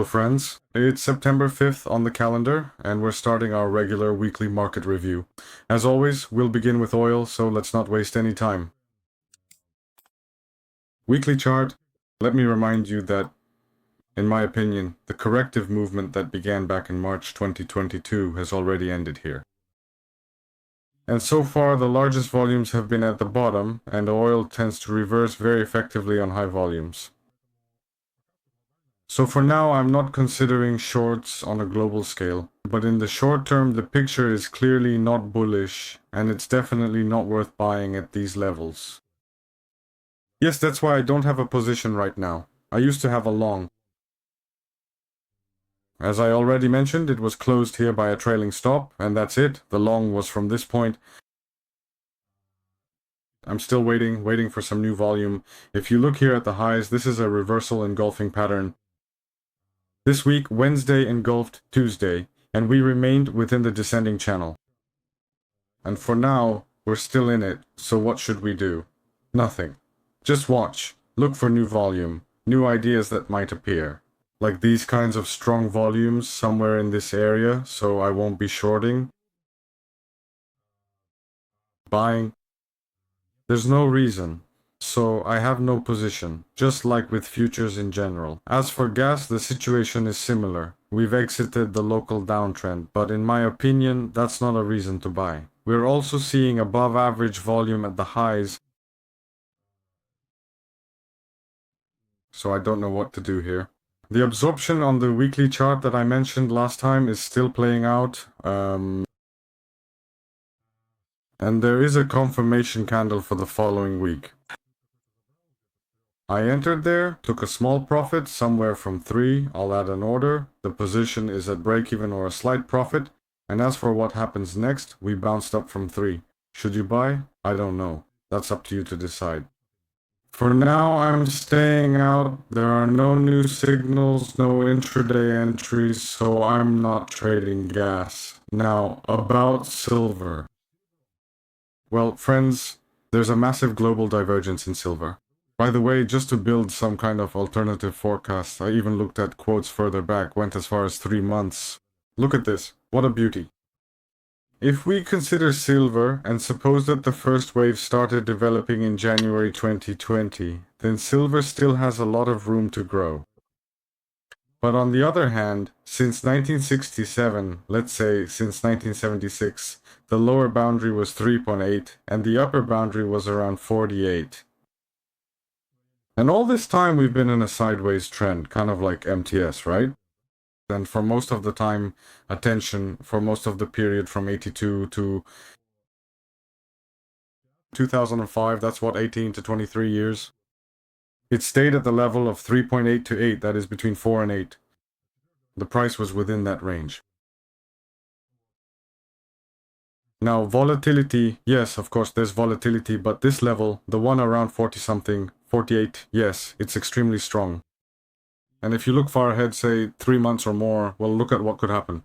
friends, it's September 5th on the calendar, and we're starting our regular weekly market review. As always, we'll begin with oil, so let's not waste any time. Weekly chart, let me remind you that, in my opinion, the corrective movement that began back in March 2022 has already ended here. And so far, the largest volumes have been at the bottom, and oil tends to reverse very effectively on high volumes. So for now, I'm not considering shorts on a global scale, but in the short term, the picture is clearly not bullish, and it's definitely not worth buying at these levels. Yes, that's why I don't have a position right now. I used to have a long. As I already mentioned, it was closed here by a trailing stop, and that's it. The long was from this point. I'm still waiting for some new volume. If you look here at the highs, this is a reversal engulfing pattern. This week, Wednesday engulfed Tuesday, and we remained within the descending channel. And for now, we're still in it, so what should we do? Nothing. Just watch. Look for new volume, new ideas that might appear. Like these kinds of strong volumes somewhere in this area, so I won't be shorting. Buying. There's no reason. So I have no position, just like with futures in general. As for gas, the situation is similar. We've exited the local downtrend, but in my opinion, that's not a reason to buy. We're also seeing above average volume at the highs, so I don't know what to do here. The absorption on the weekly chart that I mentioned last time is still playing out, and there is a confirmation candle for the following week. I entered there, took a small profit, somewhere from 3, I'll add an order, the position is at break-even or a slight profit, and as for what happens next, we bounced up from 3. Should you buy? I don't know. That's up to you to decide. For now, I'm staying out. There are no new signals, no intraday entries, so I'm not trading gas. Now, about silver. Well, friends, there's a massive global divergence in silver. By the way, just to build some kind of alternative forecast, I even looked at quotes further back, went as far as 3 months. Look at this, what a beauty. If we consider silver, and suppose that the first wave started developing in January 2020, then silver still has a lot of room to grow. But on the other hand, since 1967, let's say since 1976, the lower boundary was 3.8, and the upper boundary was around 48. And all this time we've been in a sideways trend, kind of like MTS, right? And for most of the time, attention, for most of the period from 82 to 2005, that's what, 18 to 23 years? It stayed at the level of 3.8 to 8, that is between 4 and 8. The price was within that range. Now, volatility, yes, of course, there's volatility, but this level, the one around 40-something, 48, yes, it's extremely strong. And if you look far ahead, say 3 months or more, well, look at what could happen.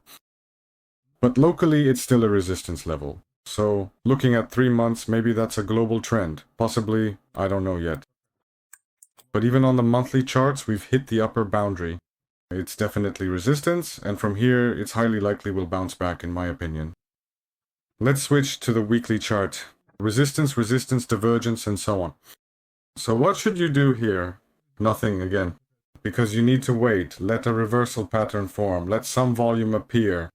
But locally, it's still a resistance level. So, looking at 3 months, maybe that's a global trend. Possibly, I don't know yet. But even on the monthly charts, we've hit the upper boundary. It's definitely resistance, and from here, it's highly likely we'll bounce back, in my opinion. Let's switch to the weekly chart. Resistance, resistance, divergence, and so on. So what should you do here? Nothing again. Because you need to wait, let a reversal pattern form, let some volume appear.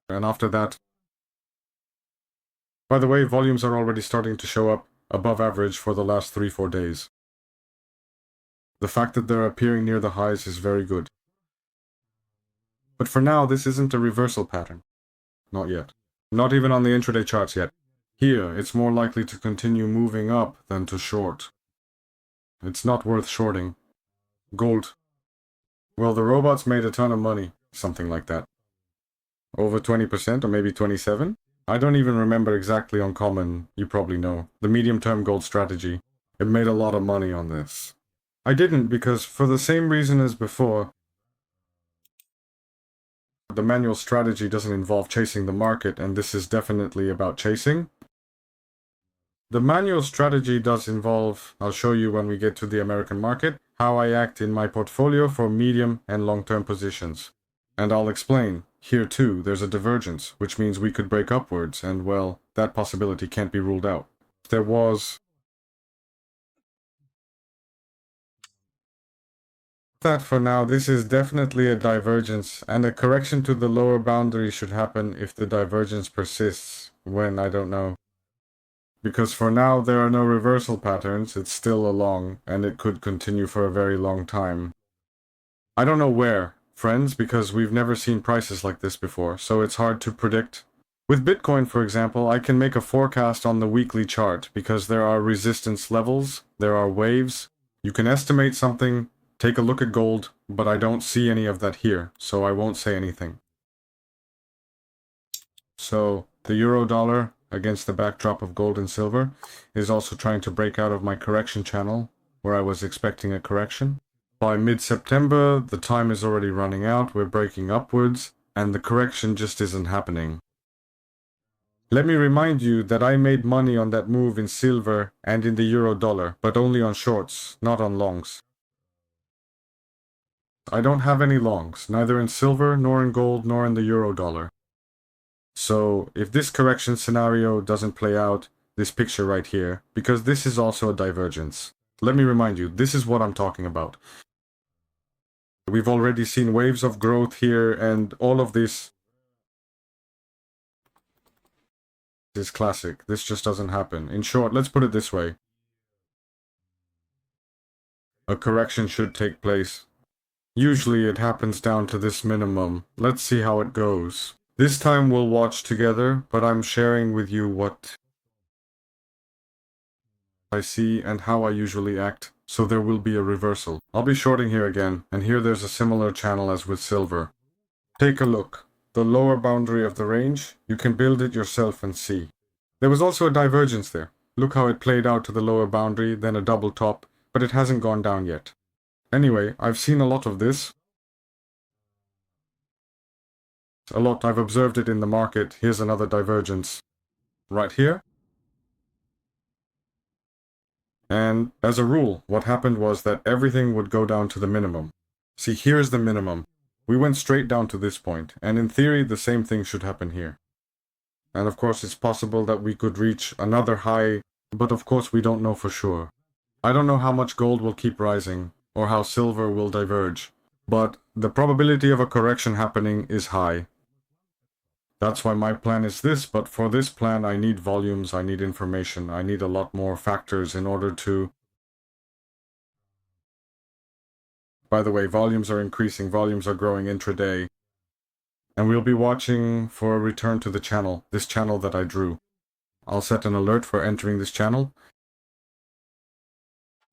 And after that... By the way, volumes are already starting to show up above average for the last 3-4 days. The fact that they're appearing near the highs is very good. But for now, this isn't a reversal pattern. Not yet. Not even on the intraday charts yet. Here, it's more likely to continue moving up than to short. It's not worth shorting. Gold. Well, the robots made a ton of money. Something like that. Over 20% or maybe 27%? I don't even remember exactly on common, you probably know. The medium-term gold strategy. It made a lot of money on this. I didn't because, for the same reason as before, the manual strategy doesn't involve chasing the market, and this is definitely about chasing. The manual strategy does involve, I'll show you when we get to the American market, how I act in my portfolio for medium and long-term positions. And I'll explain. Here too, there's a divergence, which means we could break upwards, and well, that possibility can't be ruled out. There was that for now. This is definitely a divergence, and a correction to the lower boundary should happen if the divergence persists. When, I don't know. Because for now there are no reversal patterns, it's still a long, and it could continue for a very long time. I don't know where, friends, because we've never seen prices like this before, so it's hard to predict. With Bitcoin, for example, I can make a forecast on the weekly chart because there are resistance levels, there are waves. You can estimate something, take a look at gold, but I don't see any of that here, so I won't say anything. So the euro dollar against the backdrop of gold and silver is also trying to break out of my correction channel where I was expecting a correction. By mid-September, the time is already running out, we're breaking upwards, and the correction just isn't happening. Let me remind you that I made money on that move in silver and in the euro dollar, but only on shorts, not on longs. I don't have any longs, neither in silver, nor in gold, nor in the euro dollar. So if this correction scenario doesn't play out, this picture right here, because this is also a divergence. Let me remind you, this is what I'm talking about. We've already seen waves of growth here, and all of this is classic. This just doesn't happen. In short, let's put it this way. A correction should take place. Usually it happens down to this minimum. Let's see how it goes. This time we'll watch together, but I'm sharing with you what I see and how I usually act, so there will be a reversal. I'll be shorting here again, and here there's a similar channel as with silver. Take a look. The lower boundary of the range, you can build it yourself and see. There was also a divergence there. Look how it played out to the lower boundary, then a double top, but it hasn't gone down yet. Anyway, I've seen a lot of this. I've observed it in the market. Here's another divergence. Right here. And as a rule, what happened was that everything would go down to the minimum. See, here's the minimum. We went straight down to this point, and in theory, the same thing should happen here. And of course, it's possible that we could reach another high, but of course, we don't know for sure. I don't know how much gold will keep rising, or how silver will diverge, but the probability of a correction happening is high. That's why my plan is this, but for this plan I need volumes, I need information, I need a lot more factors in order to... By the way, volumes are increasing, volumes are growing intraday. And we'll be watching for a return to the channel, this channel that I drew. I'll set an alert for entering this channel.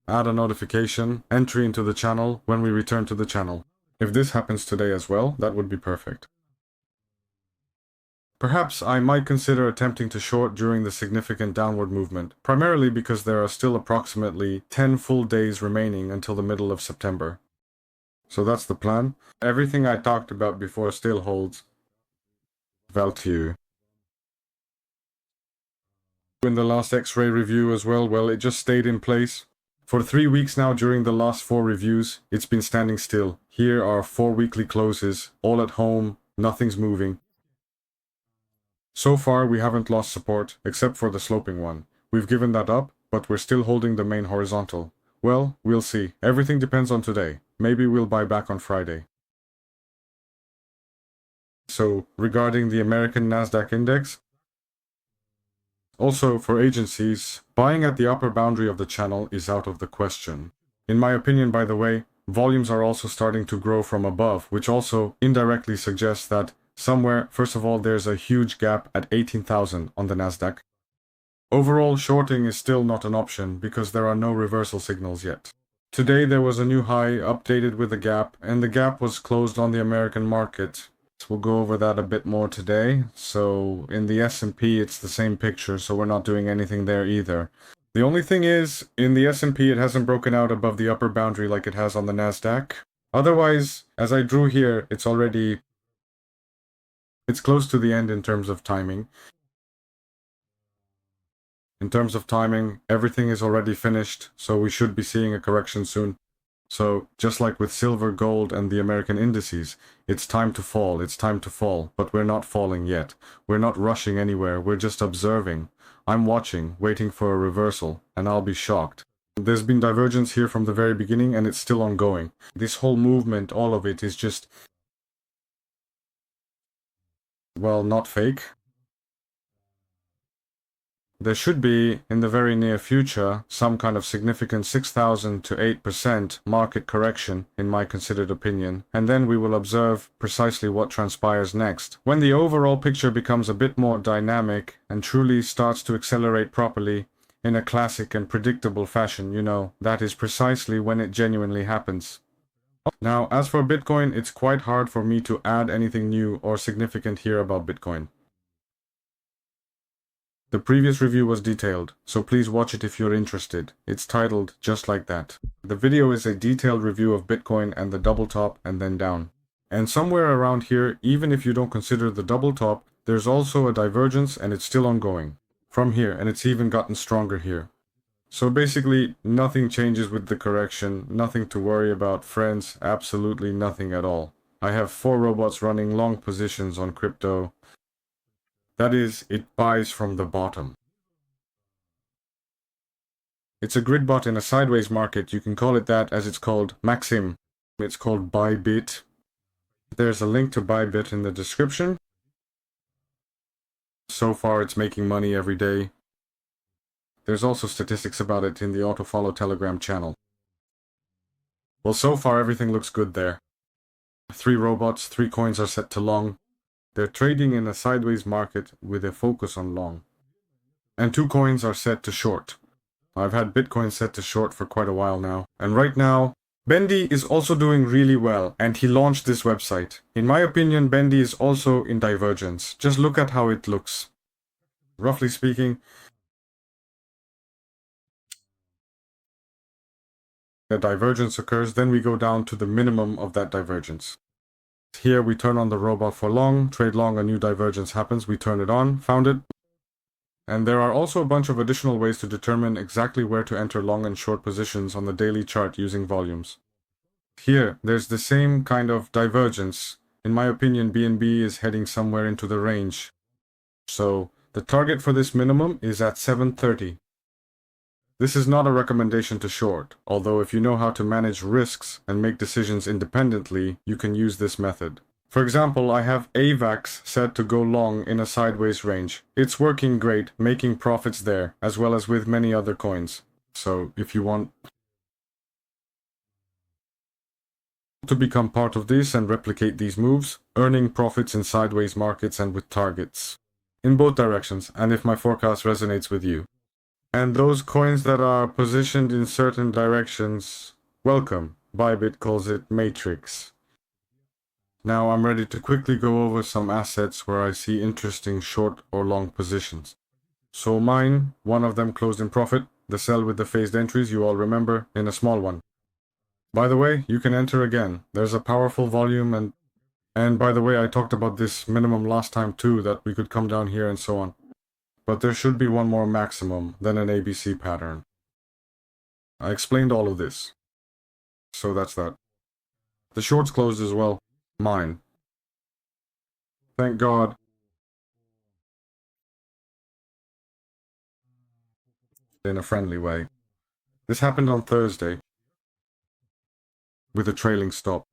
Add a notification, entry into the channel when we return to the channel. If this happens today as well, that would be perfect. Perhaps I might consider attempting to short during the significant downward movement, primarily because there are still approximately 10 full days remaining until the middle of September. So that's the plan. Everything I talked about before still holds. Value. In the last X-ray review as well, it just stayed in place. For 3 weeks now during the last 4 reviews, it's been standing still. Here are 4 weekly closes, all at home, nothing's moving. So far, we haven't lost support, except for the sloping one. We've given that up, but we're still holding the main horizontal. Well, we'll see. Everything depends on today. Maybe we'll buy back on Friday. So, regarding the American Nasdaq index, also for agencies, buying at the upper boundary of the channel is out of the question. In my opinion, by the way, volumes are also starting to grow from above, which also indirectly suggests that somewhere, first of all, there's a huge gap at 18,000 on the Nasdaq. Overall, shorting is still not an option because there are no reversal signals yet. Today there was a new high updated with a gap, and the gap was closed on the American market. So we'll go over that a bit more today. So in the S&P it's the same picture, so we're not doing anything there either. The only thing is, in the S&P it hasn't broken out above the upper boundary like it has on the Nasdaq. Otherwise, as I drew here, it's close to the end in terms of timing. In terms of timing, everything is already finished, so we should be seeing a correction soon. So, just like with silver, gold, and the American indices, it's time to fall, but we're not falling yet. We're not rushing anywhere, we're just observing. I'm watching, waiting for a reversal, and I'll be shocked. There's been divergence here from the very beginning, and it's still ongoing. This whole movement, all of it, is just, well, not fake. There should be, in the very near future, some kind of significant 6,000 to 8% market correction, in my considered opinion, and then we will observe precisely what transpires next. When the overall picture becomes a bit more dynamic and truly starts to accelerate properly, in a classic and predictable fashion, that is precisely when it genuinely happens. Now, as for Bitcoin, it's quite hard for me to add anything new or significant here about Bitcoin. The previous review was detailed, so please watch it if you're interested. It's titled just like that. The video is a detailed review of Bitcoin and the double top and then down. And somewhere around here, even if you don't consider the double top, there's also a divergence and it's still ongoing. From here, and it's even gotten stronger here. So basically, nothing changes with the correction, nothing to worry about, friends, absolutely nothing at all. I have 4 robots running long positions on crypto. That is, it buys from the bottom. It's a grid bot in a sideways market. You can call it that as it's called Maxim. It's called Bybit. There's a link to Bybit in the description. So far it's making money every day. There's also statistics about it in the AutoFollow Telegram channel. Well, so far everything looks good there. 3 robots, 3 coins are set to long. They're trading in a sideways market with a focus on long. And 2 coins are set to short. I've had Bitcoin set to short for quite a while now. And right now, Bendy is also doing really well, and he launched this website. In my opinion, Bendy is also in divergence. Just look at how it looks. Roughly speaking, a divergence occurs, then we go down to the minimum of that divergence. Here we turn on the robot for long, trade long, a new divergence happens, we turn it on, found it. And there are also a bunch of additional ways to determine exactly where to enter long and short positions on the daily chart using volumes. Here, there's the same kind of divergence. In my opinion, BNB is heading somewhere into the range. So, the target for this minimum is at 730. This is not a recommendation to short, although if you know how to manage risks and make decisions independently, you can use this method. For example, I have AVAX set to go long in a sideways range. It's working great, making profits there, as well as with many other coins. So, if you want to become part of this and replicate these moves, earning profits in sideways markets and with targets in both directions, and if my forecast resonates with you. And those coins that are positioned in certain directions, welcome. Bybit calls it Matrix. Now I'm ready to quickly go over some assets where I see interesting short or long positions. So mine, one of them closed in profit, the sell with the phased entries you all remember, in a small one. By the way, you can enter again. There's a powerful volume and by the way, I talked about this minimum last time too, that we could come down here and so on. But there should be one more maximum, then an ABC pattern. I explained all of this. So that's that. The shorts closed as well. Mine. Thank God. In a friendly way. This happened on Thursday. With a trailing stop.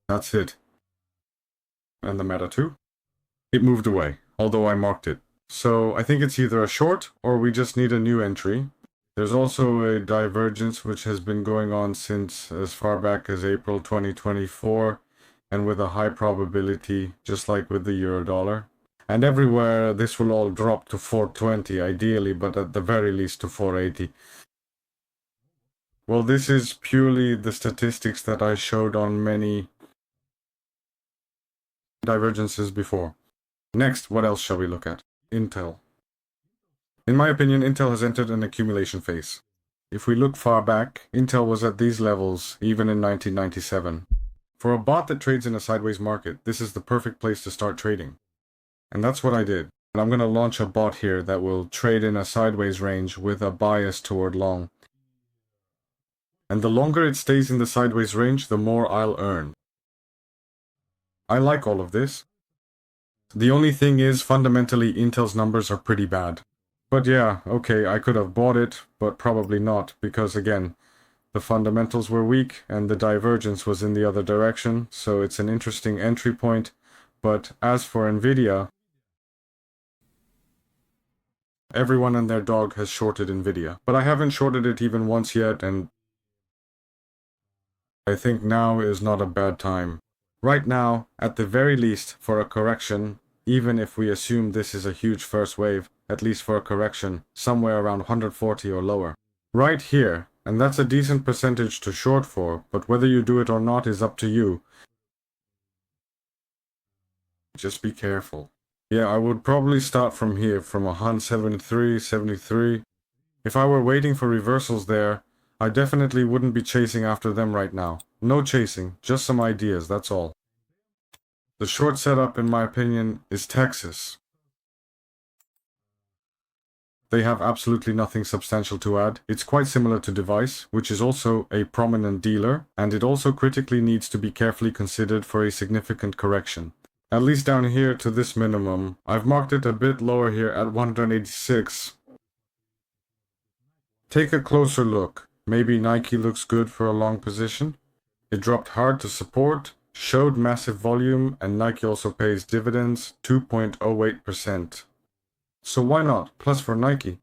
That's it. And the meta too. It moved away, although I marked it. So I think it's either a short or we just need a new entry. There's also a divergence which has been going on since as far back as April 2024 and with a high probability, just like with the euro dollar. And everywhere this will all drop to 420 ideally, but at the very least to 480. Well, this is purely the statistics that I showed on many divergences before. Next, what else shall we look at? Intel. In my opinion, Intel has entered an accumulation phase. If we look far back, Intel was at these levels even in 1997. For a bot that trades in a sideways market, this is the perfect place to start trading. And that's what I did. And I'm going to launch a bot here that will trade in a sideways range with a bias toward long. And the longer it stays in the sideways range, the more I'll earn. I like all of this. The only thing is, fundamentally, Intel's numbers are pretty bad. But yeah, okay, I could have bought it, but probably not, because again, the fundamentals were weak and the divergence was in the other direction, so it's an interesting entry point. But as for NVIDIA, everyone and their dog has shorted NVIDIA. But I haven't shorted it even once yet, and I think now is not a bad time. Right now, at the very least, for a correction, even if we assume this is a huge first wave, at least for a correction, somewhere around 140 or lower. Right here, and that's a decent percentage to short for, but whether you do it or not is up to you. Just be careful. Yeah, I would probably start from here, from 173, 73. If I were waiting for reversals there, I definitely wouldn't be chasing after them right now. No chasing, just some ideas, that's all. The short setup, in my opinion, is Texas. They have absolutely nothing substantial to add. It's quite similar to Device, which is also a prominent dealer, and it also critically needs to be carefully considered for a significant correction. At least down here to this minimum. I've marked it a bit lower here at 186. Take a closer look. Maybe Nike looks good for a long position. It dropped hard to support, showed massive volume, and Nike also pays dividends, 2.08%. So why not? Plus for Nike.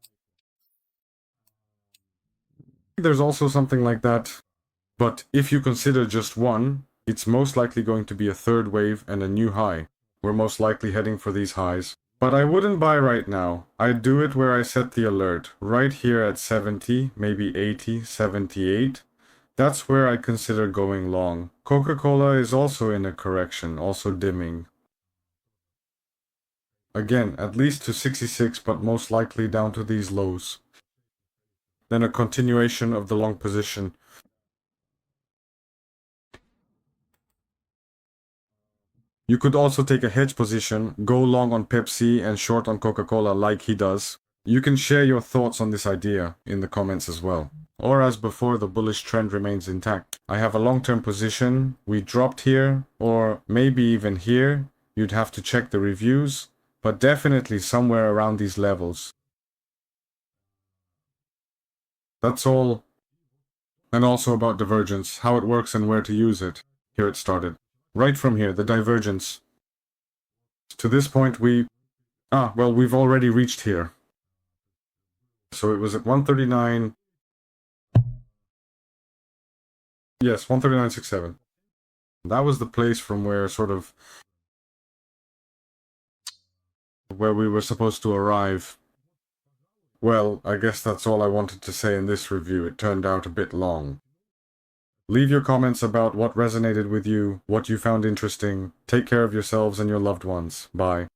There's also something like that. But if you consider just one, it's most likely going to be a third wave and a new high. We're most likely heading for these highs. But I wouldn't buy right now. I'd do it where I set the alert. Right here at 70, maybe 80, 78. That's where I consider going long. Coca-Cola is also in a correction, also dimming. Again, at least to 66, but most likely down to these lows. Then a continuation of the long position. You could also take a hedge position, go long on Pepsi and short on Coca-Cola like he does. You can share your thoughts on this idea in the comments as well. Or as before, the bullish trend remains intact. I have a long-term position, we dropped here, or maybe even here. You'd have to check the reviews, but definitely somewhere around these levels. That's all. And also about divergence, how it works and where to use it. Here it started. Right from here, the divergence. To this point we've already reached here. So it was at 139. Yes, 139.67. That was the place from where where we were supposed to arrive. Well, I guess that's all I wanted to say in this review. It turned out a bit long. Leave your comments about what resonated with you, what you found interesting. Take care of yourselves and your loved ones. Bye.